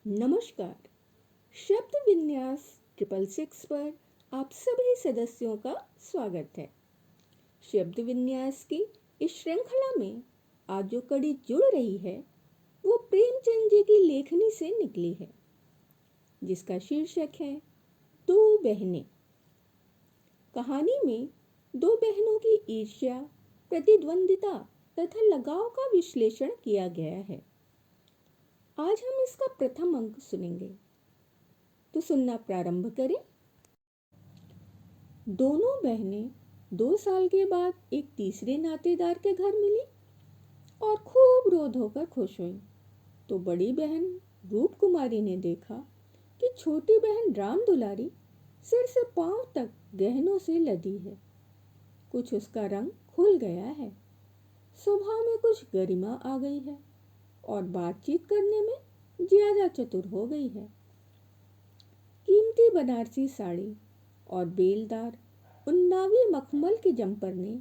नमस्कार। शब्द विन्यास 666 पर आप सभी सदस्यों का स्वागत है। शब्द विन्यास की इस श्रृंखला में आज जो कड़ी जुड़ रही है वो प्रेमचंद जी की लेखनी से निकली है, जिसका शीर्षक है दो बहनें। कहानी में दो बहनों की ईर्ष्या, प्रतिद्वंदिता तथा लगाव का विश्लेषण किया गया है। आज हम इसका प्रथम अंक सुनेंगे, तो सुनना प्रारंभ करें। दोनों बहनें 2 साल के बाद एक तीसरे नातेदार के घर मिली और खूब रो धोकर खुश हुई। तो बड़ी बहन रूप कुमारी ने देखा कि छोटी बहन राम दुलारी सिर से पांव तक गहनों से लदी है। कुछ उसका रंग खुल गया है, स्वभाव में कुछ गरिमा आ गई है और बातचीत करने में ज्यादा चतुर हो गई है। कीमती बनारसी साड़ी और बेलदार उन्नावी मखमल के जंपर ने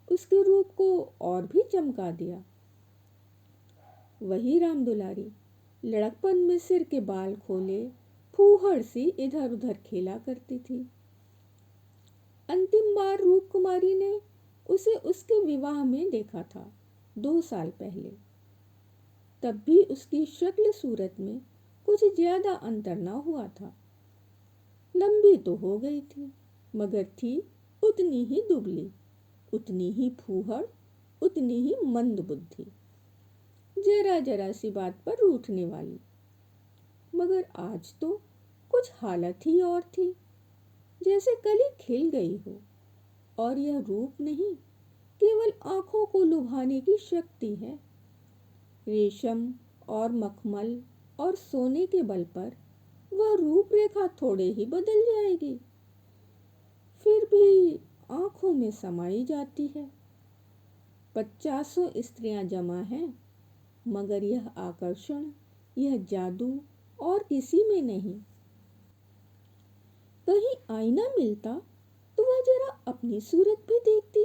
उसके रूप को और भी चमका दिया। वही राम दुलारी लड़कपन में सिर के बाल खोले फूहड़ सी इधर उधर खेला करती थी। अंतिम बार रूप कुमारी ने उसे उसके विवाह में देखा था, 2 साल पहले। तब भी उसकी शक्ल सूरत में कुछ ज्यादा अंतर न हुआ था। लंबी तो हो गई थी, मगर थी उतनी ही दुबली, उतनी ही फूहड़, उतनी ही मंद बुद्धि, जरा जरा सी बात पर रूठने वाली। मगर आज तो कुछ हालत ही और थी, जैसे कली खिल गई हो। और यह रूप नहीं, केवल आंखों को लुभाने की शक्ति है। रेशम और मखमल और सोने के बल पर वह रूपरेखा थोड़े ही बदल जाएगी, फिर भी आंखों में समाई जाती है। 50 स्त्रियां जमा हैं, मगर यह आकर्षण, यह जादू और किसी में नहीं। कहीं आईना मिलता तो वह जरा अपनी सूरत भी देखती।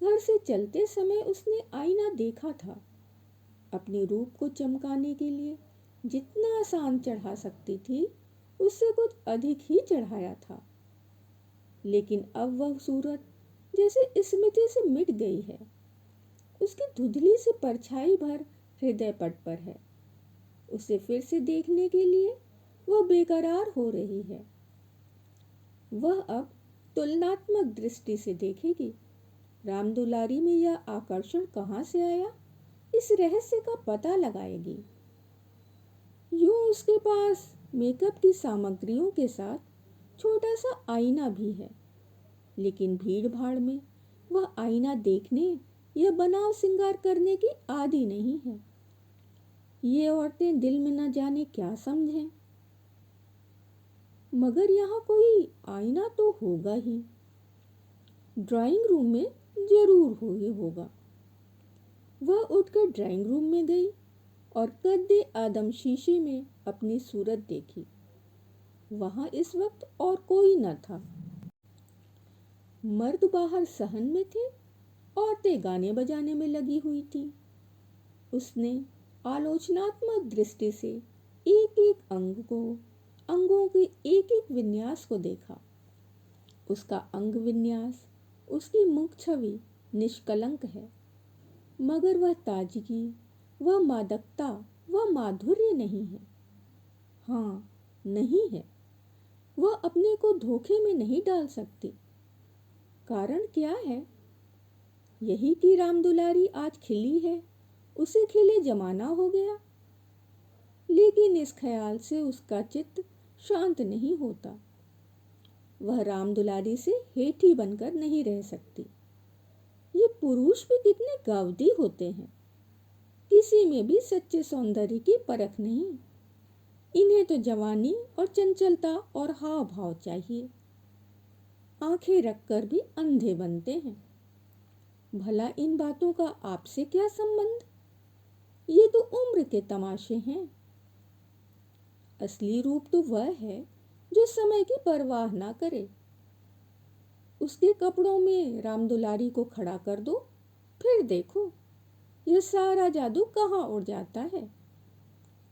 घर से चलते समय उसने आईना देखा था। अपने रूप को चमकाने के लिए जितना आसान चढ़ा सकती थी, उससे कुछ अधिक ही चढ़ाया था। लेकिन अब वह सूरत जैसे स्मृति से मिट गई है। उसकी धुंधली सी परछाई भर हृदय पट पर है। उसे फिर से देखने के लिए वह बेकरार हो रही है। वह अब तुलनात्मक दृष्टि से देखेगी। राम दुलारी में यह आकर्षण कहाँ से आया, इस रहस्य का पता लगाएगी। यूं उसके पास मेकअप की सामग्रियों के साथ छोटा सा आईना भी है, लेकिन भीड़ भाड़ में वह आईना देखने या बनाव श्रृंगार करने की आदी नहीं है। ये औरतें दिल में न जाने क्या समझें। मगर यहाँ कोई आईना तो होगा ही। ड्राइंग रूम में जरूर होगा। वह उठकर ड्राइंग रूम में गई और कद्दे आदम शीशे में अपनी सूरत देखी। वहां इस वक्त और कोई न था। मर्द बाहर सहन में थे, औरतें गाने बजाने में लगी हुई थी। उसने आलोचनात्मक दृष्टि से एक एक अंगों के एक एक विन्यास को देखा। उसका अंग विन्यास, उसकी मुख छवि निष्कलंक है, मगर वह ताजगी, वह मादकता, वह माधुर्य नहीं है। हाँ, नहीं है। वह अपने को धोखे में नहीं डाल सकती। कारण क्या है? यही कि राम दुलारी आज खिली है, उसे खिले जमाना हो गया। लेकिन इस ख्याल से उसका चित्त शांत नहीं होता। वह राम दुलारी से हेठी बनकर नहीं रह सकती। ये पुरुष भी कितने गावदी होते हैं। किसी में भी सच्चे सौंदर्य की परख नहीं। इन्हें तो जवानी और चंचलता और हाव भाव चाहिए। आंखें रखकर भी अंधे बनते हैं। भला इन बातों का आपसे क्या संबंध? ये तो उम्र के तमाशे हैं। असली रूप तो वह है जो समय की परवाह ना करे। उसके कपड़ों में राम दुलारी को खड़ा कर दो, फिर देखो यह सारा जादू कहाँ उड़ जाता है।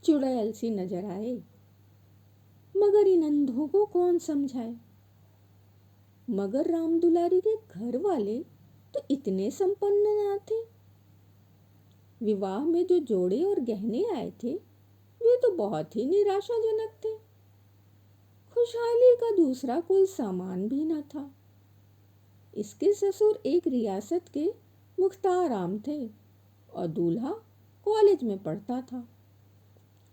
चुड़ैल सी नजर आए। मगर इन अंधों को कौन समझाए। मगर राम दुलारी के घर वाले तो इतने संपन्न ना थे। विवाह में जो जोड़े और गहने आए थे वे तो बहुत ही निराशाजनक थे। खुशहाली का दूसरा कोई सामान भी न था। इसके ससुर एक रियासत के मुख्तार आम थे और दूल्हा कॉलेज में पढ़ता था।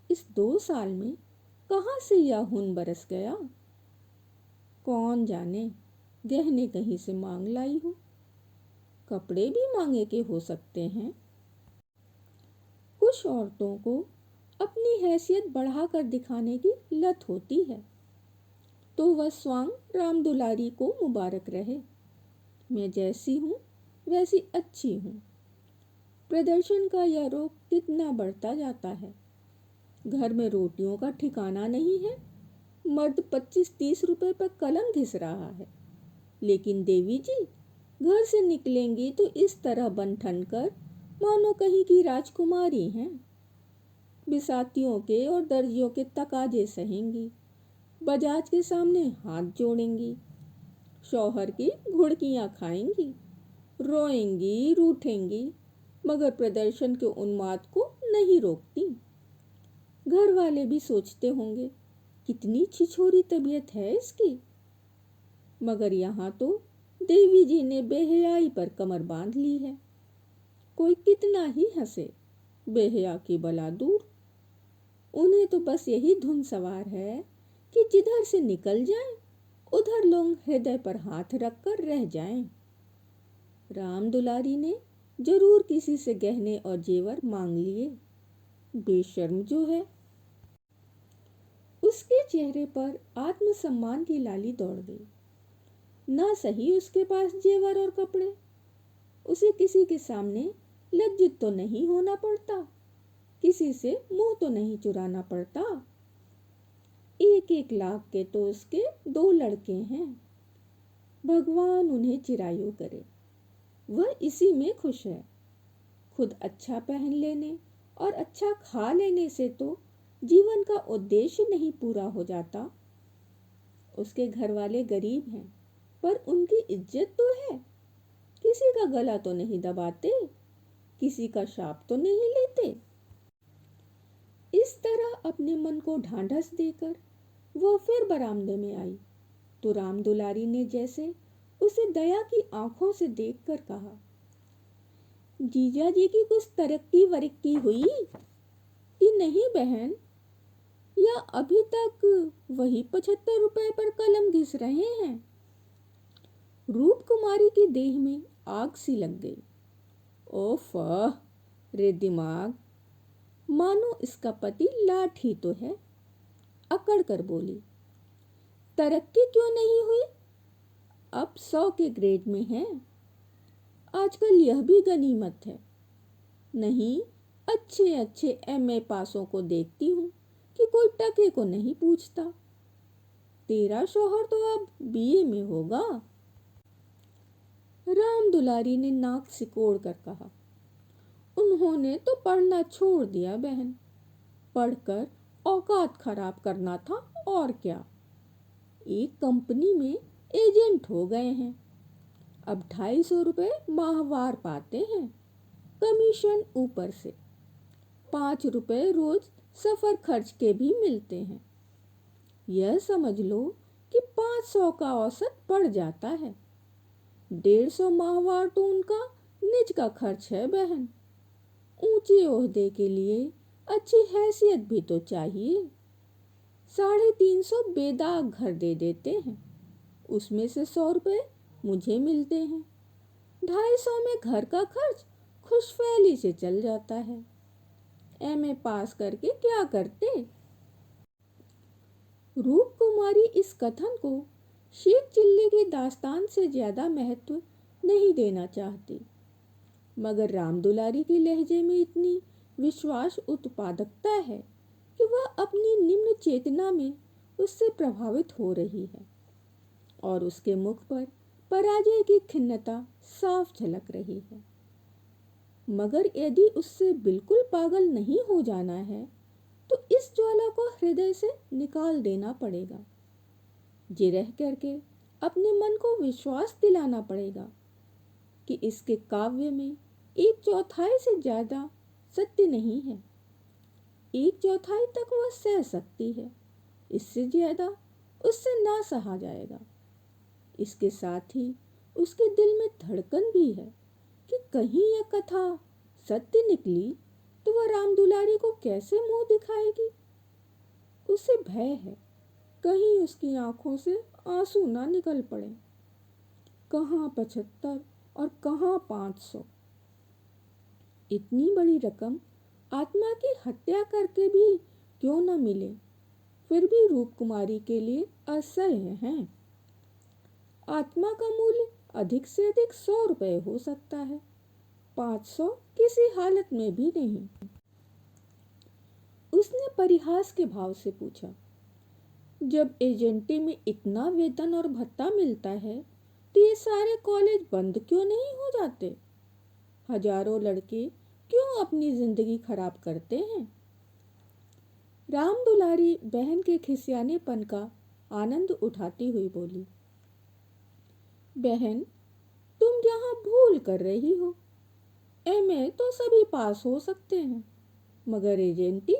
इस 2 साल में कहाँ से यह खून बरस गया। कौन जाने, गहने कहीं से मांग लाई हो, कपड़े भी मांगे के हो सकते हैं। कुछ औरतों को अपनी हैसियत बढ़ाकर दिखाने की लत होती है, तो वह स्वांग राम दुलारी को मुबारक रहे। मैं जैसी हूँ वैसी अच्छी हूँ। प्रदर्शन का यह रोग कितना बढ़ता जाता है। घर में रोटियों का ठिकाना नहीं है। मर्द 25-30 रुपए पर कलम घिस रहा है, लेकिन देवी जी घर से निकलेंगी तो इस तरह बन ठन कर मानो कहीं की राजकुमारी हैं। बिसातियों के और दर्जियों के तकाजे सहेंगी, बजाज के सामने हाथ जोड़ेंगी, शौहर की घुड़कियां खाएंगी, रोएंगी रूठेंगी, मगर प्रदर्शन के उन्माद को नहीं रोकती। घर वाले भी सोचते होंगे कितनी छिछोरी तबीयत है इसकी। मगर यहाँ तो देवी जी ने बेहयाई पर कमर बांध ली है। कोई कितना ही हंसे, बेहया की बला दूर। उन्हें तो बस यही धुन सवार है कि जिधर से निकल जाएं, उधर लोग हृदय पर हाथ रखकर रह जाएं। राम दुलारी ने जरूर किसी से गहने और जेवर मांग लिए। बेशर्म जो है। उसके चेहरे पर आत्मसम्मान की लाली दौड़ गई। ना सही उसके पास जेवर और कपड़े, उसे किसी के सामने लज्जित तो नहीं होना पड़ता, किसी से मुंह तो नहीं चुराना पड़ता। 1-1 लाख के तो उसके 2 लड़के हैं। भगवान उन्हें चिरायु करे। वह इसी में खुश है। खुद अच्छा पहन लेने और अच्छा खा लेने से तो जीवन का उद्देश्य नहीं पूरा हो जाता। उसके घर वाले गरीब हैं, पर उनकी इज्जत तो है। किसी का गला तो नहीं दबाते, किसी का शाप तो नहीं लेते। इस तरह अपने मन को ढांढस देकर वह फिर बरामदे में आई तो राम दुलारी ने जैसे उसे दया की आंखों से देखकर कहा, जीजा जी की कुछ तरक्की वरक्की हुई कि नहीं बहन, या अभी तक वही 75 रुपए पर कलम घिस रहे हैं। रूप कुमारी की देह में आग सी लग गई। ओफ रे दिमाग, मानो इसका पति लाठ ही तो है। अकड़ कर बोली, तरक्की क्यों नहीं हुई, अब 100 के ग्रेड में है। आजकल यह भी गनीमत है। नहीं, अच्छे अच्छे एमए पासों को देखती हूँ कि कोई टके को नहीं पूछता। तेरा शौहर तो अब बीए में होगा। राम दुलारी ने नाक सिकोड़ कर कहा, उन्होंने तो पढ़ना छोड़ दिया बहन। पढ़कर औकात खराब करना था और क्या। एक कंपनी में एजेंट हो गए हैं। अब 250 रुपए माहवार पाते हैं, कमीशन ऊपर से। 5 रुपए रोज सफर खर्च के भी मिलते हैं। यह समझ लो कि 500 का औसत पड़ जाता है। 150 माहवार तो उनका निज का खर्च है बहन। ऊंचे ओहदे के लिए अच्छी हैसियत भी तो चाहिए। 350 बेदाग घर दे देते हैं, उसमें से 100 रुपए मुझे मिलते हैं। 250 में घर का खर्च खुशफैली से चल जाता है। एमए पास करके क्या करते। रूप कुमारी इस कथन को शेख चिल्ली की दास्तान से ज्यादा महत्व नहीं देना चाहती, मगर राम दुलारी के लहजे में इतनी विश्वास उत्पादकता है कि वह अपनी निम्न चेतना में उससे प्रभावित हो रही है और उसके मुख पर पराजय की खिन्नता साफ झलक रही है। मगर यदि उससे बिल्कुल पागल नहीं हो जाना है तो इस ज्वाला को हृदय से निकाल देना पड़ेगा। जे रह करके अपने मन को विश्वास दिलाना पड़ेगा कि इसके काव्य में 1/4 से ज़्यादा सत्य नहीं है। 1/4 तक वह सह सकती है, इससे ज़्यादा उससे ना सहा जाएगा। इसके साथ ही उसके दिल में धड़कन भी है कि कहीं यह कथा सत्य निकली तो वह राम दुलारी को कैसे मुंह दिखाएगी। उसे भय है कहीं उसकी आंखों से आंसू ना निकल पड़े। कहाँ 75 और कहाँ 500। इतनी बड़ी रकम आत्मा की हत्या करके भी क्यों न मिले, फिर भी रूप कुमारी के लिए असह्य है। आत्मा का मूल्य अधिक से अधिक 100 रुपये हो सकता है, 500 किसी हालत में भी नहीं। उसने परिहास के भाव से पूछा, जब एजेंटी में इतना वेतन और भत्ता मिलता है तो ये सारे कॉलेज बंद क्यों नहीं हो जाते? हजारों लड़के क्यों अपनी जिंदगी खराब करते हैं? राम दुलारी बहन के खिसियानेपन का आनंद उठाती हुई बोली, बहन तुम यहाँ भूल कर रही हो। एमए तो सभी पास हो सकते हैं, मगर एजेंटी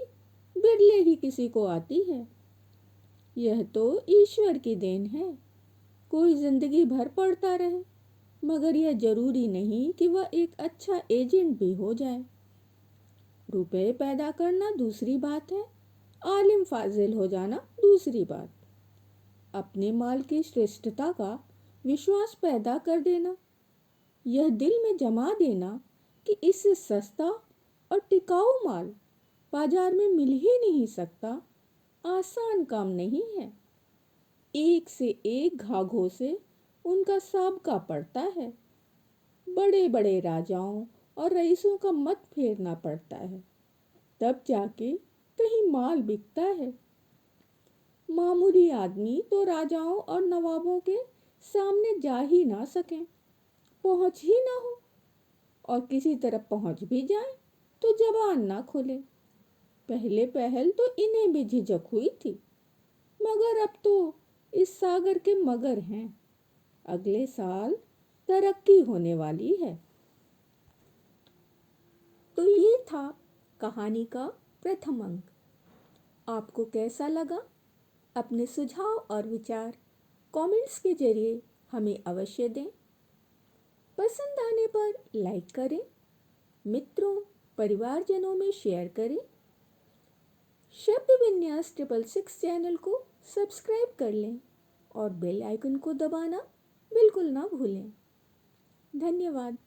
बिरले ही किसी को आती है। यह तो ईश्वर की देन है। कोई जिंदगी भर पढ़ता रहे, मगर यह जरूरी नहीं कि वह एक अच्छा एजेंट भी हो जाए। रुपए पैदा करना दूसरी बात है, आलिम फाजिल हो जाना दूसरी बात। अपने माल की श्रेष्ठता का विश्वास पैदा कर देना, यह दिल में जमा देना कि इससे सस्ता और टिकाऊ माल बाजार में मिल ही नहीं सकता, आसान काम नहीं है। एक से एक घाघों से उनका साबका पड़ता है। बड़े बड़े राजाओं और रईसों का मत फेरना पड़ता है, तब जाके कहीं माल बिकता है। मामूली आदमी तो राजाओं और नवाबों के सामने जा ही ना सकें, पहुंच ही ना हो, और किसी तरफ पहुंच भी जाए तो जबान ना खुले। पहले पहल तो इन्हें भी झिझक हुई थी, मगर अब तो इस सागर के मगर हैं। अगले साल तरक्की होने वाली है। तो ये था कहानी का प्रथम अंक। आपको कैसा लगा? अपने सुझाव और विचार कमेंट्स के जरिए हमें अवश्य दें। पसंद आने पर लाइक करें, मित्रों परिवारजनों में शेयर करें। शब्द विन्यास 666 चैनल को सब्सक्राइब कर लें और बेल आइकन को दबाना बिल्कुल ना भूलें। धन्यवाद।